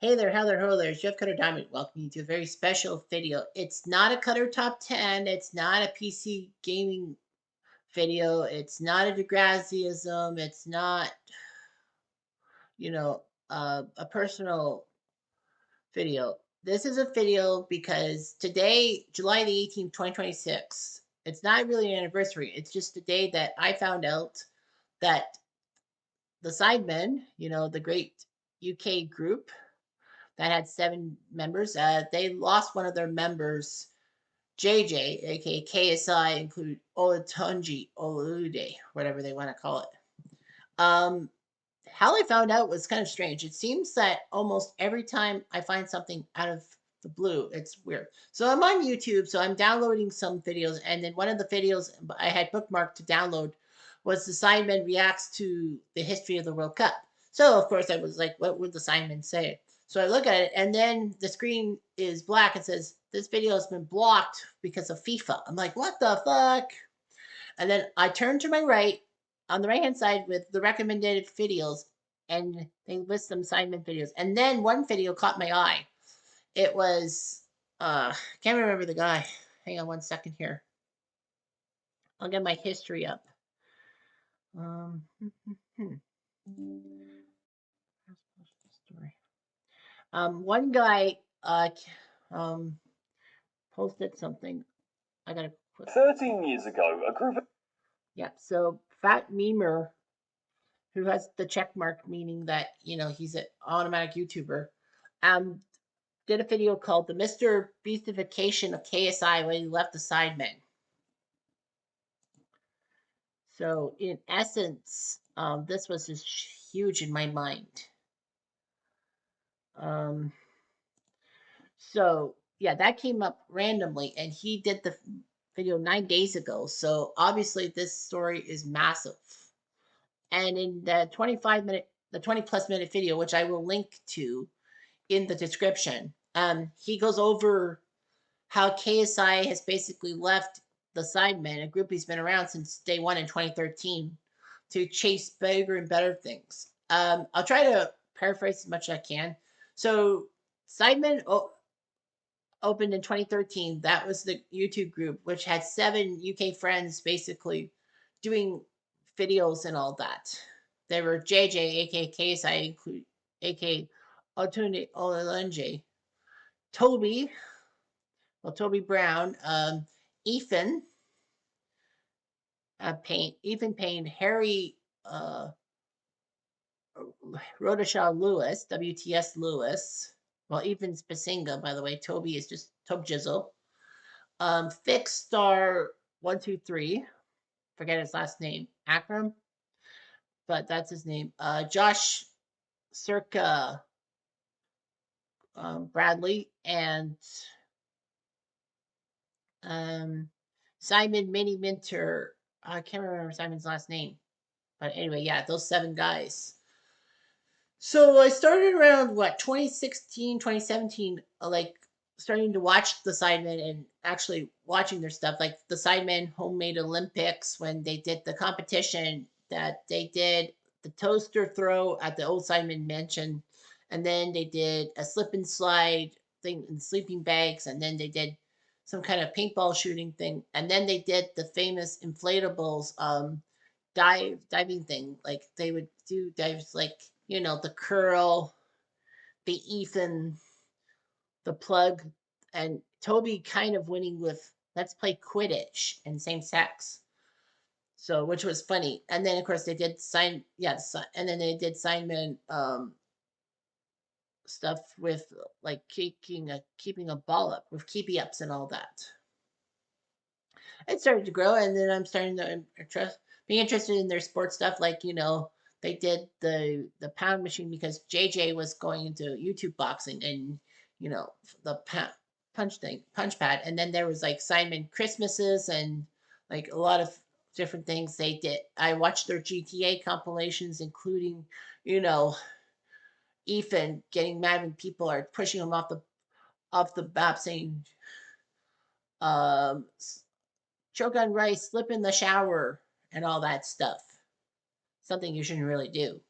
Hey there, how there, ho there, it's Jeff Cutter Diamond. Welcome you to a very special video. It's not a Cutter Top 10. It's not a PC gaming video. It's not a Degrassiism. It's not, you know, a personal video. This is a video because today, July the 18th, 2026, it's not really an anniversary. It's just the day that I found out that the Sidemen, the great UK group, that had 7 members. They lost one of their members, JJ, aka KSI, include Olatunji Olude, whatever they want to call it. Um, how I found out was kind of strange. It seems that almost every time I find something out of the blue, it's weird. So I'm on YouTube, so I'm downloading some videos, and then one of the videos I had bookmarked to download was the Sidemen reacts to the history of the World Cup. So of course I was like, what would the Sidemen say? So I look at it, and then the screen is black and says this video has been blocked because of FIFA. I'm like, what the fuck? And then I turn to my right on the right hand side with the recommended videos, and they list some Simon videos. And then one video caught my eye. It was can't remember the guy. Hang on one second here. I'll get my history up. Um, story. One guy um posted something. I gotta put 13 years ago, a group of yeah. So Fat Memer, who has the check mark, meaning that he's an automatic YouTuber, um, did a video called "The Mr. Beastification of KSI" when he left the Sidemen. So, in essence, this was just huge in my mind. Um, so, yeah, that came up randomly, and he did the video 9 days ago. So, obviously, this story is massive. And in the 20 plus minute video, which I will link to in the description, he goes over how KSI has basically left the Sidemen, a group he's been around since day one in 2013, to chase bigger and better things. I'll try to paraphrase as much as I can. So, Sidemen opened in 2013. That was the YouTube group, which had 7 UK friends basically doing videos and all that. There were JJ, aka KSI, include aka Otune Olelunje, Toby, Toby Brown, Ethan Ethan Payne, Harry Rodashaw Lewis, WTS Lewis. Well, Ethan's Basinga, by the way. Toby is just Tob Jizzle. Fix Star 123. Forget his last name. Akram, but that's his name. Josh Circa Bradley and um, Simon Mini Minter. I can't remember Simon's last name. But anyway, yeah, those 7 guys. So I started around what 2016, 2017, like starting to watch the Sidemen and actually watching their stuff, like the Sidemen Homemade Olympics when they did the competition that they did the toaster throw at the old Sidemen Mansion, and then they did a slip and slide thing in sleeping bags, and then they did some kind of paintball shooting thing, and then they did the famous inflatables diving thing. Like they would do dives like the curl, the Ethan, the plug, and Toby kind of winning with let's play Quidditch and same sex. So which was funny. And then of course they did and then they did Signman stuff with like keeping a ball up with keepy ups and all that. It started to grow, and then I'm starting to be interested in their sports stuff. Like they did the pound machine because JJ was going into YouTube boxing, and the punch pad, and then there was like Simon Christmases and like a lot of different things they did. I watched their GTA compilations, including you know Ethan getting mad when people are pushing him off the map, saying um choke on rice, slip in the shower, and all that stuff. Something you shouldn't really do.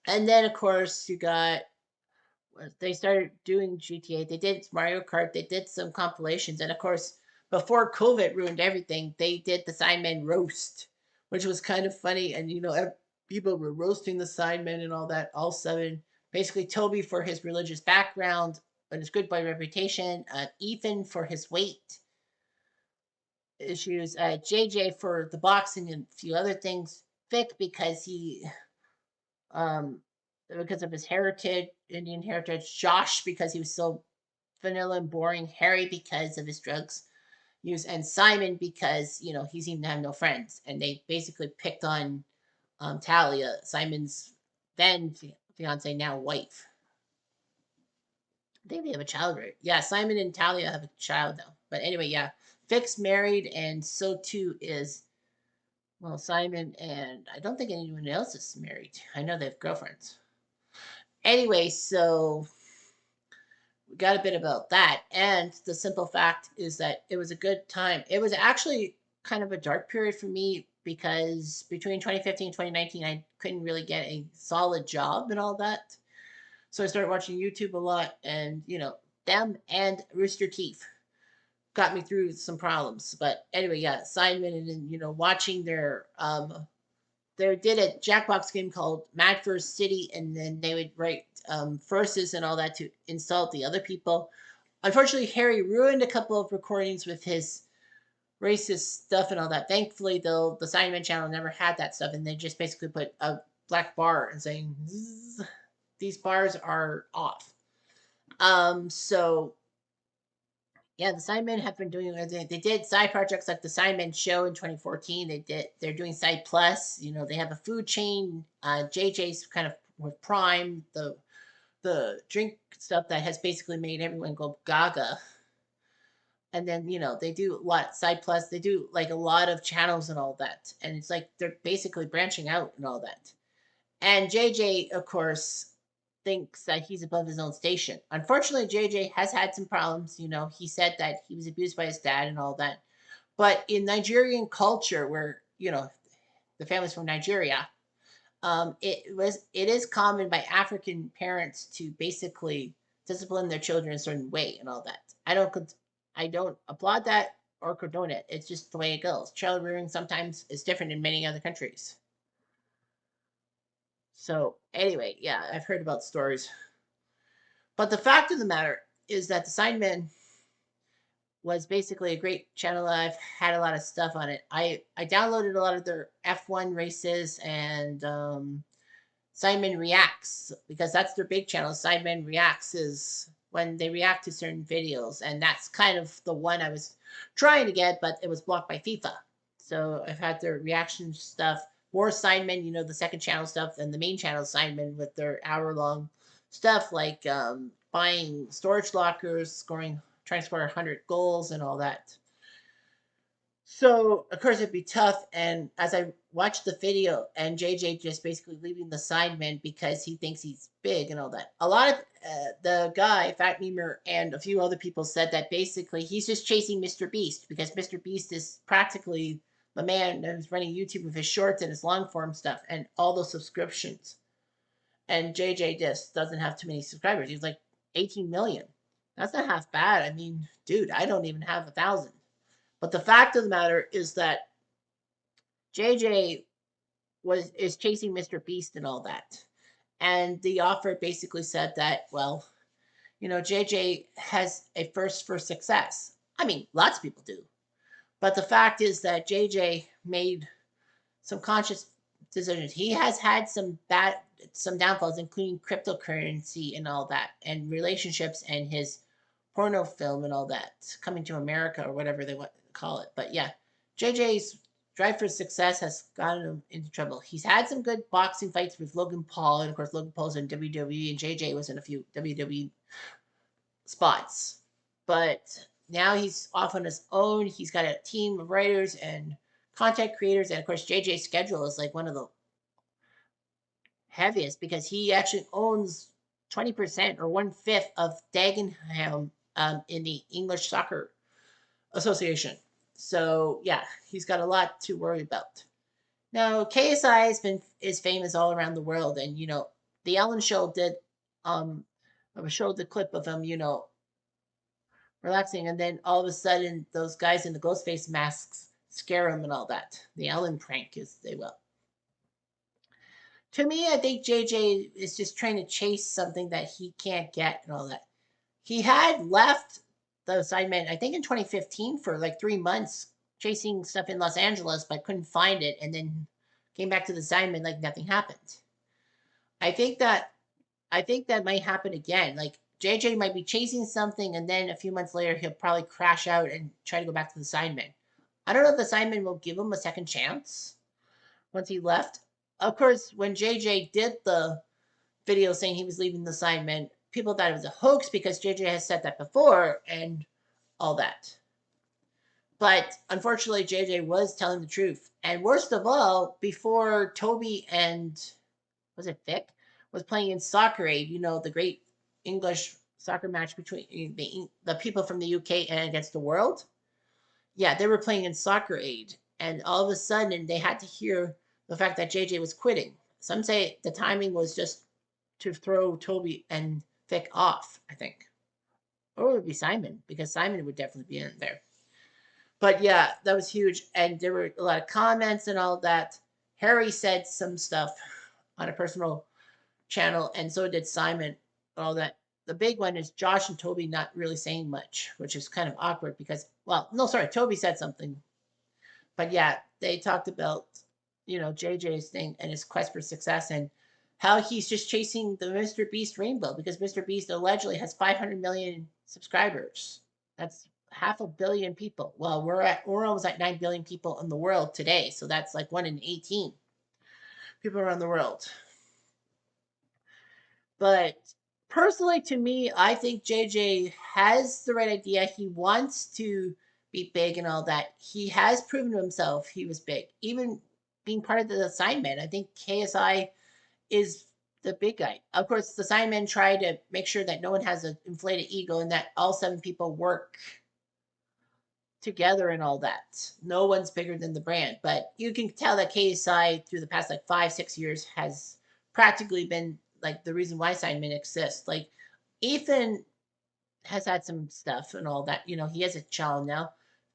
And then, of course, you got they started doing GTA. They did Mario Kart. They did some compilations, and of course, before COVID ruined everything, they did the Sidemen roast, which was kind of funny. And people were roasting the Sidemen and all that. All seven, basically Toby for his religious background and his good boy reputation. Ethan for his weight issues. JJ for the boxing and a few other things. Vic um because of his heritage, Indian heritage. Josh because he was so vanilla and boring. Harry because of his drugs use, and Simon because he seemed to have no friends. And they basically picked on Talia, Simon's then fiance, now wife. I think they have a child, right? Yeah, Simon and Talia have a child now. But anyway, yeah, Vic's married, and so too is Simon, and I don't think anyone else is married. I know they have girlfriends. Anyway, so we got a bit about that. And the simple fact is that it was a good time. It was actually kind of a dark period for me because between 2015 and 2019, I couldn't really get a solid job and all that. So I started watching YouTube a lot, and them and Rooster Teeth got me through some problems. But anyway, yeah, Simon and watching their they did a Jackbox game called Mad First City, and then they would write verses and all that to insult the other people. Unfortunately, Harry ruined a couple of recordings with his racist stuff and all that. Thankfully, though, the Sidemen channel never had that stuff, and they just basically put a black bar and saying these bars are off. So yeah, the Sidemen have been doing everything. They did side projects like the Sidemen Show in 2014. They're doing Side Plus. They have a food chain. JJ's kind of with Prime, the drink stuff that has basically made everyone go gaga. And then they do a lot Side Plus. They do like a lot of channels and all that. And it's like they're basically branching out and all that. And JJ, of course, thinks that he's above his own station. Unfortunately, JJ has had some problems. He said that he was abused by his dad and all that. But in Nigerian culture, where the family's from Nigeria, it is common by African parents to basically discipline their children a certain way and all that. I don't applaud that or condone it. It's just the way it goes. Child rearing sometimes is different in many other countries. So anyway, yeah, I've heard about stories. But the fact of the matter is that the Sidemen was basically a great channel. I've had a lot of stuff on it. I downloaded a lot of their F1 races and Sidemen Reacts because that's their big channel. Sidemen Reacts is when they react to certain videos, and that's kind of the one I was trying to get, but it was blocked by FIFA. So I've had their reaction stuff, more Sidemen, the second channel stuff, and the main channel Sidemen with their hour-long stuff like buying storage lockers, trying to score 100 goals, and all that. So of course it'd be tough. And as I watched the video, and JJ just basically leaving the Sidemen because he thinks he's big and all that. A lot of the guy, Fat Memer, and a few other people said that basically he's just chasing Mr. Beast because Mr. Beast is practically the man who's running YouTube with his shorts and his long form stuff and all those subscriptions. And JJ just doesn't have too many subscribers. He's like 18 million. That's not half bad. I mean, dude, I don't even have 1,000. But the fact of the matter is that JJ is chasing Mr. Beast and all that. And the offer basically said that, well, JJ has a first for success. I mean, lots of people do. But the fact is that JJ made some conscious decisions. He has had some downfalls, including cryptocurrency and all that, and relationships, and his porno film and all that, coming to America or whatever they want to call it. But yeah, JJ's drive for success has gotten him into trouble. He's had some good boxing fights with Logan Paul, and of course Logan Paul's in WWE, and JJ was in a few WWE spots. But now he's off on his own. He's got a team of writers and content creators, and of course JJ's schedule is like one of the heaviest because he actually owns 20% or 1/5 of Dagenham in the English Soccer Association. So yeah, he's got a lot to worry about. Now KSI is famous all around the world, and the Ellen Show did um I showed the clip of him, relaxing, and then all of a sudden, those guys in the ghost face masks scare him and all that. The Ellen prank, as they will. To me, I think JJ is just trying to chase something that he can't get and all that. He had left the assignment, I think, in 2015 for like 3 months, chasing stuff in Los Angeles, but couldn't find it, and then came back to the assignment like nothing happened. I think that I think that might happen again. Like JJ might be chasing something, and then a few months later, he'll probably crash out and try to go back to the assignment. I don't know if the assignment will give him a second chance once he left. Of course, when JJ did the video saying he was leaving the assignment, people thought it was a hoax because JJ has said that before and all that. But unfortunately, JJ was telling the truth. And worst of all, before Toby and was it Vic was playing in Soccer Aid, the great English soccer match between the people from the UK and against the world. Yeah, they were playing in Soccer Aid, and all of a sudden they had to hear the fact that JJ was quitting. Some say the timing was just to throw Toby and Vic off, I think. Or it would be Simon, because Simon would definitely be in there. But yeah, that was huge. And there were a lot of comments and all that. Harry said some stuff on a personal channel, and so did Simon. All that. The big one is Josh and Toby not really saying much, which is kind of awkward because, well, no, sorry, Toby said something, but yeah, they talked about JJ's thing and his quest for success and how he's just chasing the Mr. Beast rainbow because Mr. Beast allegedly has 500 million subscribers. That's half a billion people. Well, we're almost at 9 billion people in the world today, so that's like 1 in 18 people around the world. But personally, to me, I think JJ has the right idea. He wants to be big and all that. He has proven to himself he was big, even being part of the assignment. I think KSI is the big guy. Of course, the assignment try to make sure that no one has an inflated ego and that all 7 people work together and all that. No one's bigger than the brand, but you can tell that KSI through the past like 5, 6 years has practically been like the reason why Sidemen exists. Like Ethan has had some stuff and all that. He has a child now.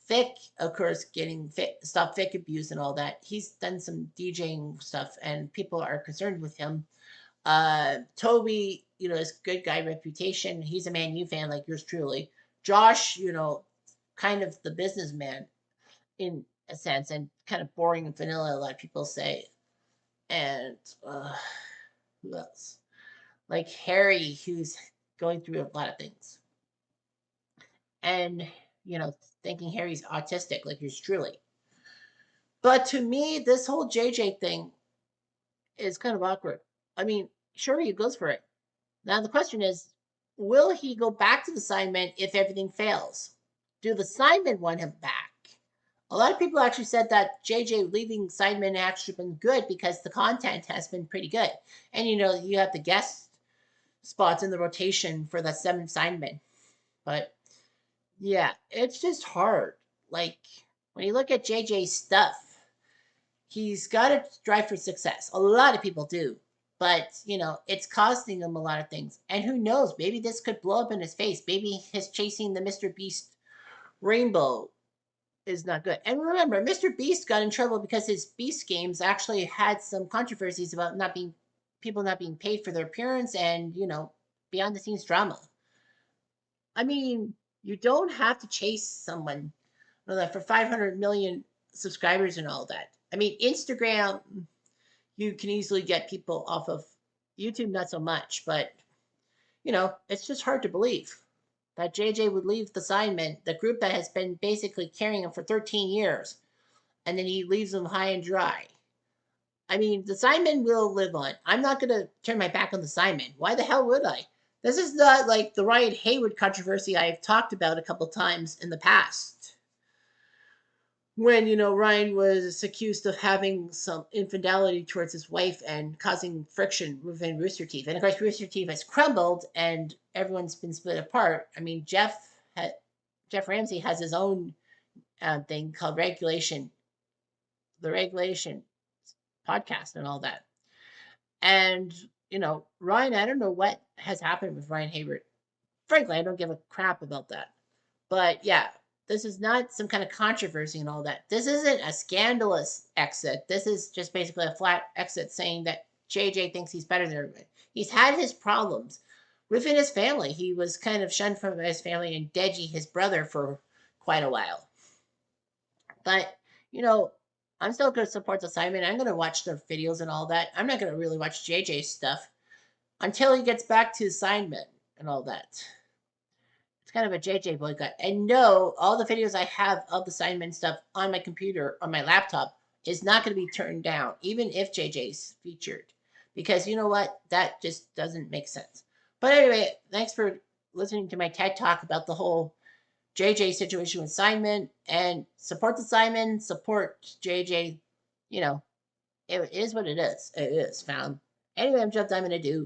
Vic, of course, getting stop Vic abuse and all that. He's done some DJing stuff, and people are concerned with him. Toby, his good guy reputation. He's a Man U fan like yours truly. Josh, kind of the businessman in a sense, and kind of boring and vanilla, a lot of people say. And who else? Like Harry, who's going through a lot of things. And, you know, thinking Harry's autistic, like yours truly. But to me, this whole JJ thing is kind of awkward. I mean, sure, he goes for it. Now, the question is, will he go back to the assignment if everything fails? Do the assignment want him back? A lot of people actually said that JJ leaving Sidemen actually been good because the content has been pretty good. And you have the guest spots in the rotation for the 7 Sidemen. But yeah, it's just hard. Like when you look at JJ's stuff, he's got a drive for success. A lot of people do. But, it's costing him a lot of things. And who knows? Maybe this could blow up in his face. Maybe his chasing the Mr. Beast rainbow is not good. And remember, Mr. Beast got in trouble because his Beast games actually had some controversies about not being people not being paid for their appearance and, behind the scenes drama. I mean, you don't have to chase someone for 500 million subscribers and all that. I mean, Instagram, you can easily get people off of YouTube, not so much, but it's just hard to believe that JJ would leave the Sidemen, the group that has been basically carrying him for 13 years, and then he leaves them high and dry. I mean, the Sidemen will live on. I'm not going to turn my back on the Sidemen. Why the hell would I? This is not like the Ryan Haywood controversy I've talked about a couple times in the past. When, Ryan was accused of having some infidelity towards his wife and causing friction within Rooster Teeth. And of course, Rooster Teeth has crumbled and everyone's been split apart. I mean, Jeff Ramsey has his own thing called the Regulation podcast and all that. And Ryan, I don't know what has happened with Ryan Hayward. Frankly, I don't give a crap about that. But yeah, this is not some kind of controversy and all that. This isn't a scandalous exit. This is just basically a flat exit saying that JJ thinks he's better than everybody. He's had his problems within his family. He was kind of shunned from his family and Deji, his brother, for quite a while. But, you know, I'm still going to support the Simon. I'm going to watch their videos and all that. I'm not going to really watch JJ's stuff until he gets back to Sidemen and all that. It's kind of a JJ boycott. And no, all the videos I have of the Sidemen stuff on my computer, on my laptop, is not going to be turned down, even if JJ's featured. Because you know what? That just doesn't make sense. But anyway, thanks for listening to my TED talk about the whole JJ situation with Simon, and support the Simon, support JJ. You know, it is what it is. It is found. Anyway, I'm Jeff Diamond. I do.